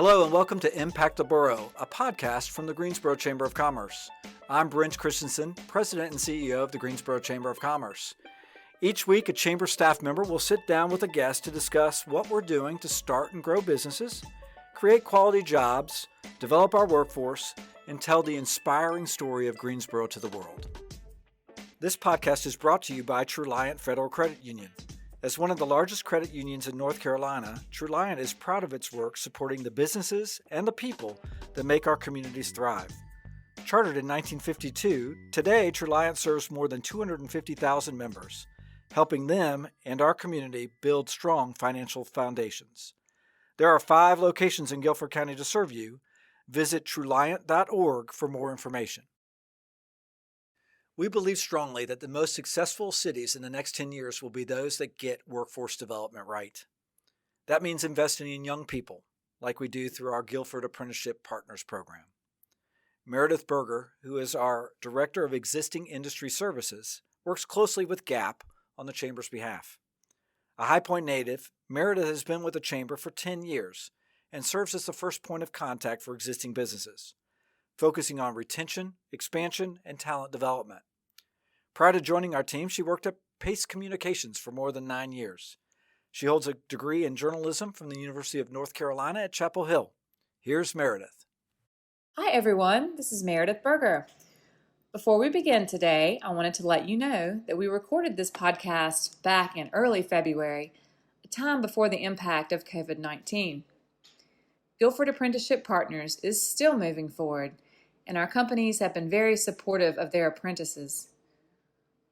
Hello and welcome to Impact the Borough, a podcast from the Greensboro Chamber of Commerce. I'm Brent Christensen, President and CEO of the Greensboro Chamber of Commerce. Each week, a Chamber staff member will sit down with a guest to discuss what we're doing to start and grow businesses, create quality jobs, develop our workforce, and tell the inspiring story of Greensboro to the world. This podcast is brought to you by Truliant Federal Credit Union. As one of the largest credit unions in North Carolina, Truliant is proud of its work supporting the businesses and the people that make our communities thrive. Chartered in 1952, today Truliant serves more than 250,000 members, helping them and our community build strong financial foundations. There are 5 locations in Guilford County to serve you. Visit truliant.org for more information. We believe strongly that the most successful cities in the next 10 years will be those that get workforce development right. That means investing in young people, like we do through our Guilford Apprenticeship Partners program. Meridith Berger, who is our Director of Existing Industry Services, works closely with GAP on the Chamber's behalf. A High Point native, Meridith has been with the Chamber for 10 years and serves as the first point of contact for existing businesses, focusing on retention, expansion, and talent development. Prior to joining our team, she worked at Pace Communications for more than 9 years. She holds a degree in journalism from the University of North Carolina at Chapel Hill. Here's Meridith. Hi everyone, this is Meridith Berger. Before we begin today, I wanted to let you know that we recorded this podcast back in early February, a time before the impact of COVID-19. Guilford Apprenticeship Partners is still moving forward, and our companies have been very supportive of their apprentices.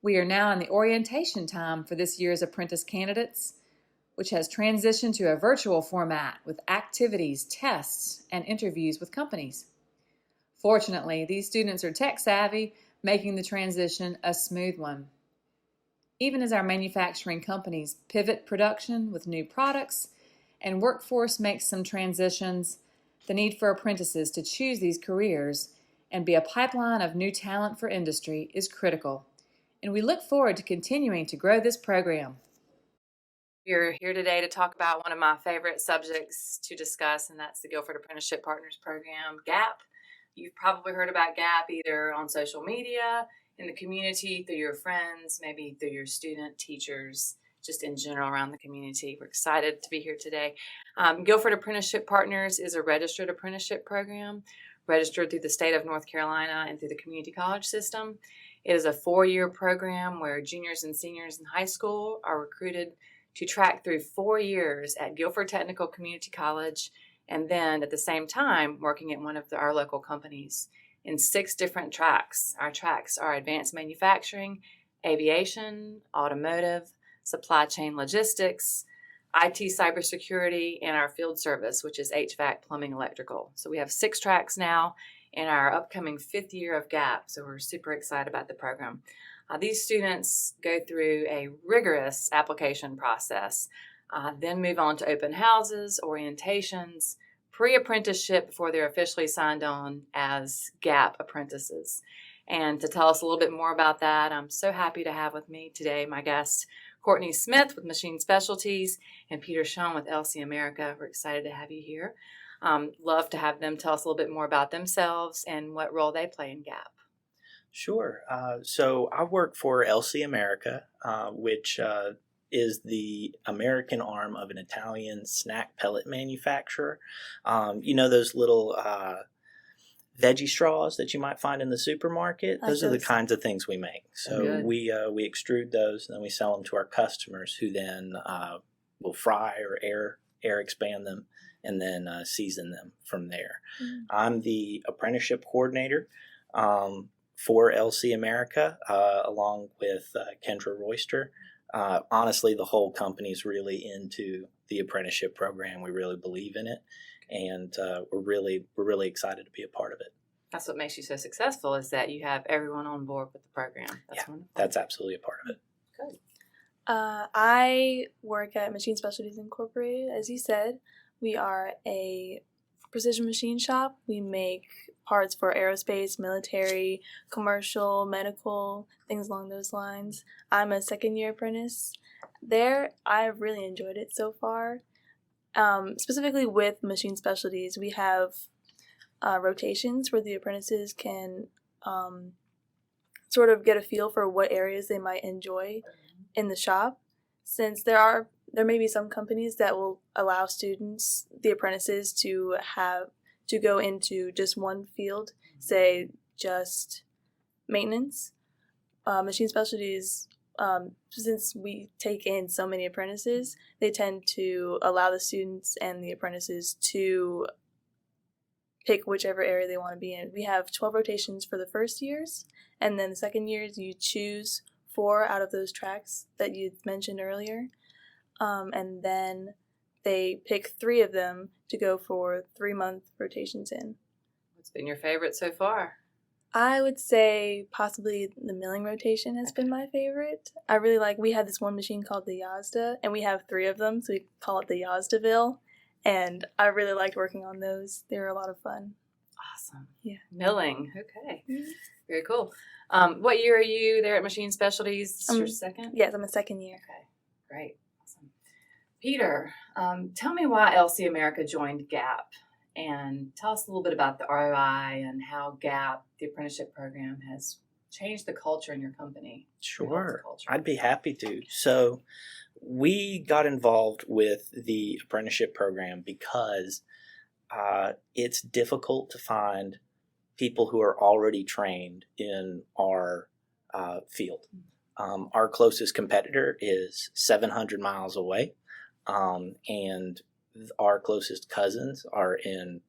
We are now in the orientation time for this year's apprentice candidates, which has transitioned to a virtual format with activities, tests, and interviews with companies. Fortunately, these students are tech savvy, making the transition a smooth one. Even as our manufacturing companies pivot production with new products and workforce makes some transitions, the need for apprentices to choose these careers and be a pipeline of new talent for industry is critical, and we look forward to continuing to grow this program. We're here today to talk about one of my favorite subjects to discuss, and that's the Guilford Apprenticeship Partners program, GAP. You've probably heard about GAP either on social media, in the community, through your friends, maybe through your student, teachers, just in general around the community. We're excited to be here today. Guilford Apprenticeship Partners is a registered apprenticeship program, registered through the state of North Carolina and through the community college system. It is a 4-year program where juniors and seniors in high school are recruited to track through 4 years at Guilford Technical Community College, and then at the same time working at one of our local companies in 6 different tracks. Our tracks are advanced manufacturing, aviation, automotive, supply chain logistics, IT cybersecurity, and our field service, which is HVAC, plumbing, electrical. So we have 6 tracks now in our upcoming 5th year of GAP, so we're super excited about the program. These students go through a rigorous application process, then move on to open houses, orientations, pre-apprenticeship before they're officially signed on as GAP apprentices. And to tell us a little bit more about that, I'm so happy to have with me today my guest, Courtney Smith with Machine Specialties and Peter Shoun with LC America. We're excited to have you here. Love to have them tell us a little bit more about themselves and what role they play in GAP. Sure. So I work for LC America, which is the American arm of an Italian snack pellet manufacturer. You know those little veggie straws that you might find in the supermarket? Those are the kinds of things we make. So we extrude those and then we sell them to our customers, who then will fry or air expand them and then season them from there. Mm-hmm. I'm the apprenticeship coordinator for LC America, along with Kendra Royster. Honestly, the whole company's really into the apprenticeship program. We really believe in it, and we're really excited to be a part of it. That's what makes you so successful, is that you have everyone on board with the program. That's wonderful. That's absolutely a part of it. Good. I work at Machine Specialties Incorporated. As you said, we are a precision machine shop. We make parts for aerospace, military, commercial, medical, things along those lines. I'm a second-year apprentice. There, I've really enjoyed it so far. Specifically with machine specialties, we have rotations where the apprentices can sort of get a feel for what areas they might enjoy in the shop. Since there may be some companies that will allow the apprentices, to go into just one field, say just maintenance. Machine specialties, since we take in so many apprentices, they tend to allow the students and the apprentices to pick whichever area they want to be in. We have 12 rotations for the first years, and then the second years you choose 4 out of those tracks that you mentioned earlier, and then they pick 3 of them to go for 3-month rotations in. What's been your favorite so far? I would say possibly the milling rotation has been my favorite. I really we had this one machine called the Yazda, and we have 3 of them, so we call it the Yazdaville, and I really liked working on those. They were a lot of fun. Awesome. Yeah. Milling. Okay. Mm-hmm. Very cool. What year are you there at Machine Specialties? This is your second? Yes, I'm a second year. Okay. Great. Awesome. Peter, tell me why LC America joined GAP, and tell us a little bit about the ROI and how GAP, the apprenticeship program, has changed the culture in your company. Sure. I'd be happy to. So we got involved with the apprenticeship program because it's difficult to find people who are already trained in our field. Our closest competitor is 700 miles away, and our closest cousins are in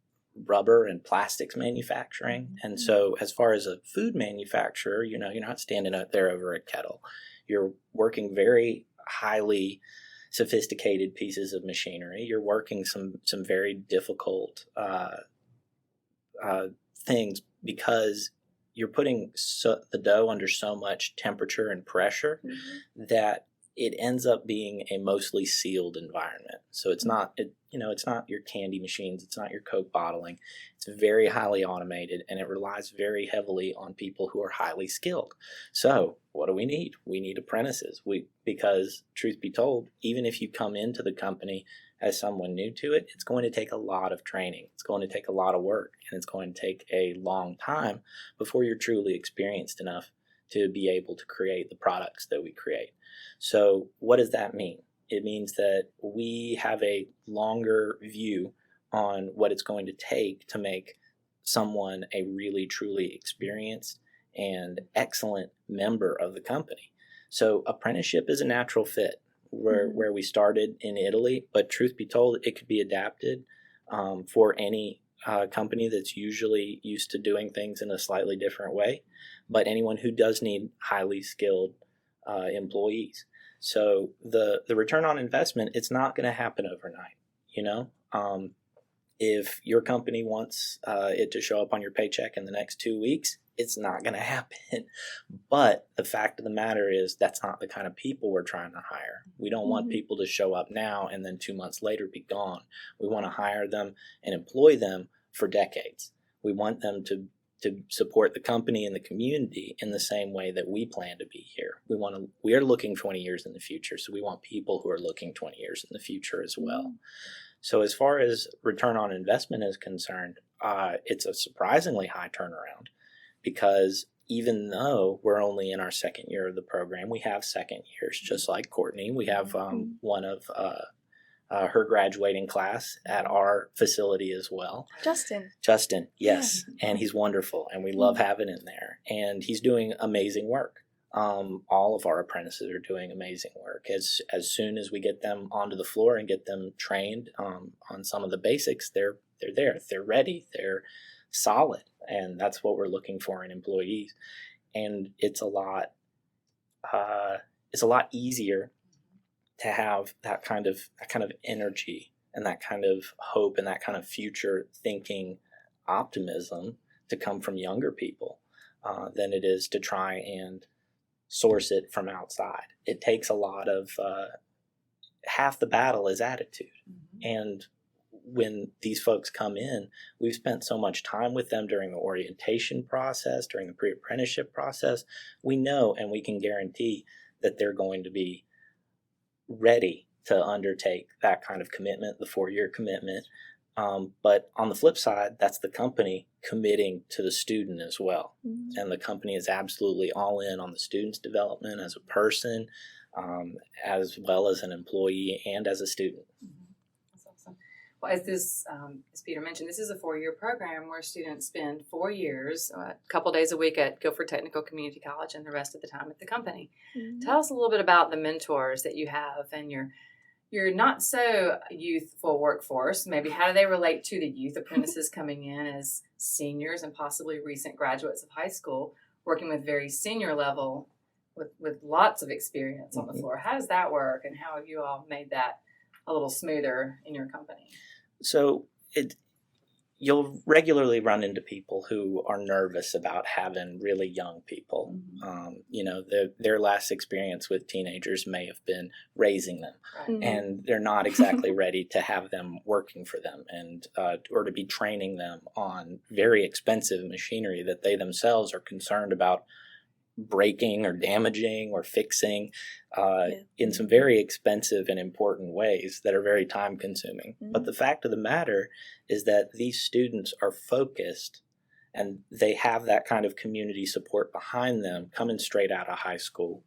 rubber and plastics manufacturing. And so as far as a food manufacturer, you're not standing out there over a kettle. You're working very highly sophisticated pieces of machinery. You're working some very difficult things because you're putting the dough under so much temperature and pressure that it ends up being a mostly sealed environment. So it's not your candy machines, it's not your Coke bottling. It's very highly automated, and it relies very heavily on people who are highly skilled. So what do we need? We need apprentices. Because truth be told, even if you come into the company as someone new to it, it's going to take a lot of training. It's going to take a lot of work, and it's going to take a long time before you're truly experienced enough to be able to create the products that we create. So what does that mean? It means that we have a longer view on what it's going to take to make someone a really, truly experienced and excellent member of the company. So apprenticeship is a natural fit where we started in Italy, but truth be told, it could be adapted for any company that's usually used to doing things in a slightly different way, but anyone who does need highly skilled employees. So the return on investment, it's not going to happen overnight. If your company wants it to show up on your paycheck in the next 2 weeks, it's not going to happen. But the fact of the matter is that's not the kind of people we're trying to hire. We don't want people to show up now and then 2 months later be gone. We want to hire them and employ them for decades. We want them to support the company and the community in the same way that we plan to be here. We are looking 20 years in the future, so we want people who are looking 20 years in the future as well. So as far as return on investment is concerned, it's a surprisingly high turnaround, because even though we're only in our second year of the program, we have second years, just like Courtney. We have one of her graduating class at our facility as well. Justin, yes. Yeah. And he's wonderful, and we love having him there. And he's doing amazing work. All of our apprentices are doing amazing work. As soon as we get them onto the floor and get them trained on some of the basics, they're there. They're ready. They're solid. And that's what we're looking for in employees. And it's a lot easier to have that kind of energy and that kind of hope and that kind of future thinking optimism to come from younger people than it is to try and source it from outside. It takes a lot of half the battle is attitude. And when these folks come in, we've spent so much time with them during the orientation process, during the pre-apprenticeship process. We know and we can guarantee that they're going to be ready to undertake that kind of commitment, the 4-year commitment. But on the flip side, that's the company committing to the student as well. Mm-hmm. And the company is absolutely all in on the student's development as a person, as well as an employee and as a student. Mm-hmm. That's awesome. Well, as Peter mentioned, this is a 4-year program where students spend 4 years, a couple days a week at Guilford Technical Community College and the rest of the time at the company. Mm-hmm. Tell us a little bit about the mentors that you have and your not so youthful workforce. Maybe how do they relate to the youth apprentices coming in as seniors and possibly recent graduates of high school, working with very senior level with lots of experience on the floor? How does that work, and how have you all made that a little smoother in your company? So you'll regularly run into people who are nervous about having really young people. Their last experience with teenagers may have been raising them, Right. and they're not exactly ready to have them working for them, and or to be training them on very expensive machinery that they themselves are concerned about breaking or damaging or fixing in some very expensive and important ways that are very time consuming. Mm-hmm. But the fact of the matter is that these students are focused, and they have that kind of community support behind them coming straight out of high school,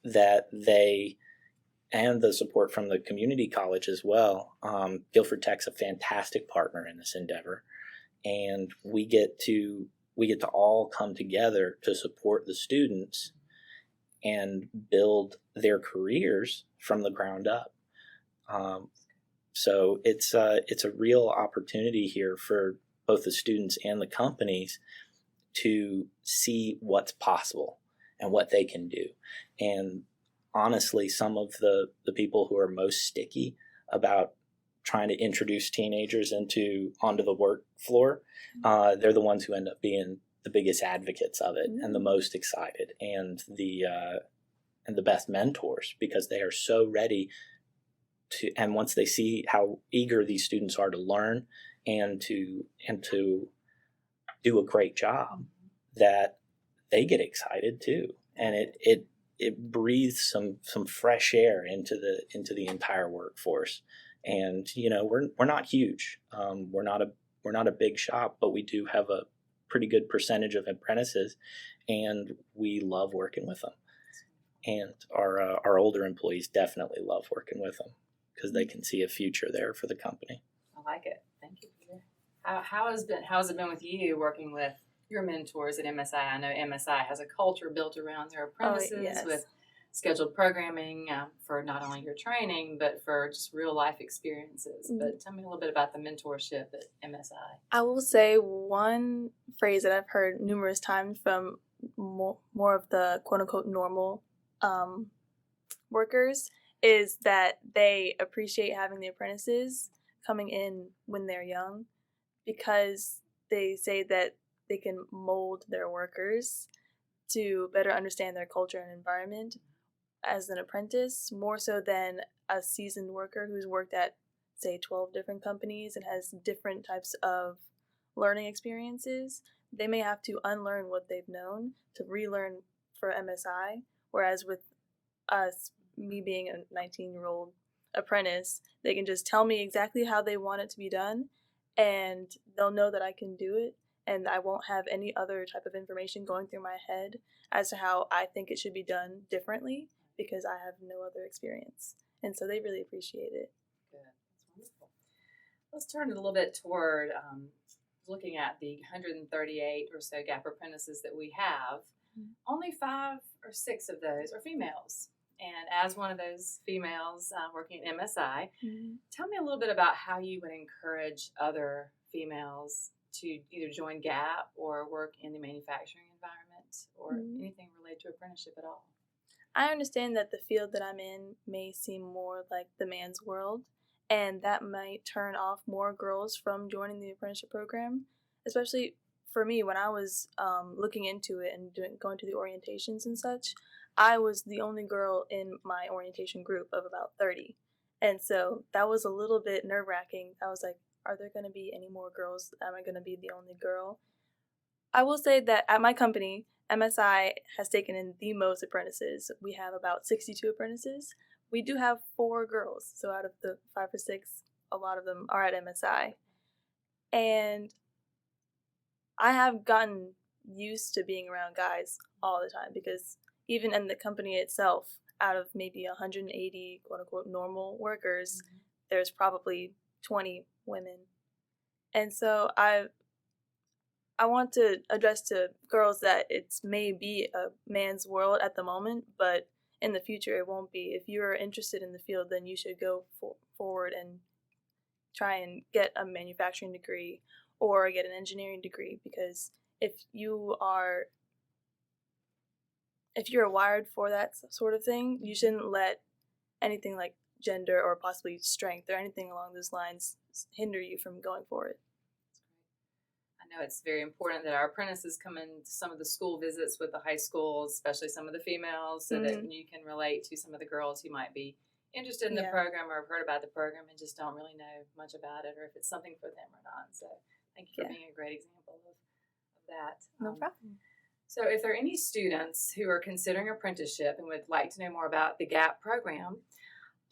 that they, and the support from the community college as well. Guilford Tech's a fantastic partner in this endeavor, and we get to all come together to support the students and build their careers from the ground up. So it's a real opportunity here for both the students and the companies to see what's possible and what they can do. And honestly, some of the people who are most sticky about trying to introduce teenagers onto the work floor, they're the ones who end up being the biggest advocates of it and the most excited and the best mentors, because they are so ready to, and once they see how eager these students are to learn and to do a great job, that they get excited too, and it breathes some fresh air into the entire workforce. And we're not huge. We're not a big shop, but we do have a pretty good percentage of apprentices, and we love working with them. And our older employees definitely love working with them because they can see a future there for the company. I like it. Thank you, Peter. How has it been with you working with your mentors at MSI? I know MSI has a culture built around their apprentices with scheduled programming for not only your training, but for just real life experiences. Mm-hmm. But tell me a little bit about the mentorship at MSI. I will say one phrase that I've heard numerous times from more of the quote unquote normal workers is that they appreciate having the apprentices coming in when they're young, because they say that they can mold their workers to better understand their culture and environment as an apprentice, more so than a seasoned worker who's worked at, say, 12 different companies and has different types of learning experiences. They may have to unlearn what they've known to relearn for MSI, whereas with us, me being a 19-year-old apprentice, they can just tell me exactly how they want it to be done, and they'll know that I can do it, and I won't have any other type of information going through my head as to how I think it should be done differently, because I have no other experience. And so they really appreciate it. Good. That's wonderful. Let's turn it a little bit toward looking at the 138 or so GAP apprentices that we have. Mm-hmm. Only 5 or 6 of those are females. And as one of those females working at MSI, tell me a little bit about how you would encourage other females to either join GAP or work in the manufacturing environment or anything related to apprenticeship at all. I understand that the field that I'm in may seem more like the man's world, and that might turn off more girls from joining the apprenticeship program, especially for me when I was looking into it and going to the orientations and such. I was the only girl in my orientation group of about 30, and so that was a little bit nerve-wracking. I was like, are there going to be any more girls? Am I going to be the only girl? I will say that at my company, MSI has taken in the most apprentices. We have about 62 apprentices, we do have 4 girls. So out of the 5 or 6, a lot of them are at MSI. And I have gotten used to being around guys all the time because even in the company itself, out of maybe 180 quote-unquote normal workers, there's probably 20 women. And so I want to address to girls that it may be a man's world at the moment, but in the future it won't be. If you're interested in the field, then you should go forward and try and get a manufacturing degree or get an engineering degree, because if you're wired for that sort of thing, you shouldn't let anything like gender or possibly strength or anything along those lines hinder you from going for it. I know it's very important that our apprentices come in to some of the school visits with the high schools, especially some of the females, so that you can relate to some of the girls who might be interested in the program or have heard about the program and just don't really know much about it, or if it's something for them or not. So thank you for being a great example of that. No problem. So if there are any students who are considering apprenticeship and would like to know more about the GAP program,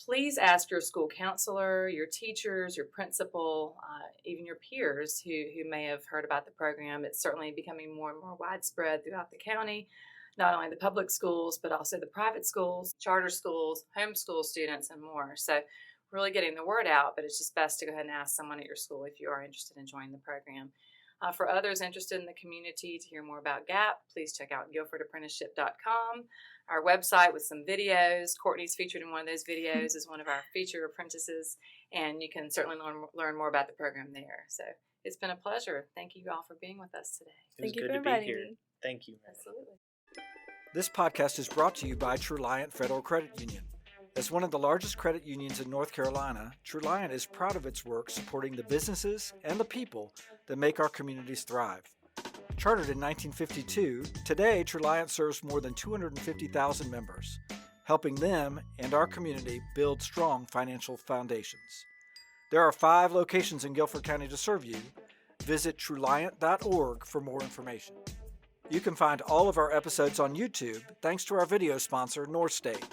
please ask your school counselor, your teachers, your principal, even your peers who may have heard about the program. It's certainly becoming more and more widespread throughout the county, not only the public schools, but also the private schools, charter schools, homeschool students, and more. So really getting the word out, but it's just best to go ahead and ask someone at your school if you are interested in joining the program. For others interested in the community to hear more about GAP, please check out guilfordapprenticeship.com, our website with some videos. Courtney's featured in one of those videos as one of our featured apprentices, and you can certainly learn more about the program there. So it's been a pleasure. Thank you all for being with us today. Thank you for inviting me. Thank you. Absolutely. This podcast is brought to you by Truliant Federal Credit Union. As one of the largest credit unions in North Carolina, Truliant is proud of its work supporting the businesses and the people that make our communities thrive. Chartered in 1952, today Truliant serves more than 250,000 members, helping them and our community build strong financial foundations. There are 5 locations in Guilford County to serve you. Visit truliant.org for more information. You can find all of our episodes on YouTube thanks to our video sponsor, North State.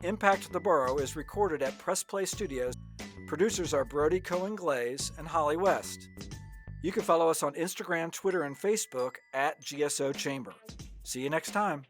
Impact the Borough is recorded at Press Play Studios. Producers are Brody Cohen-Glaze and Holly West. You can follow us on Instagram, Twitter, and Facebook at GSO Chamber. See you next time.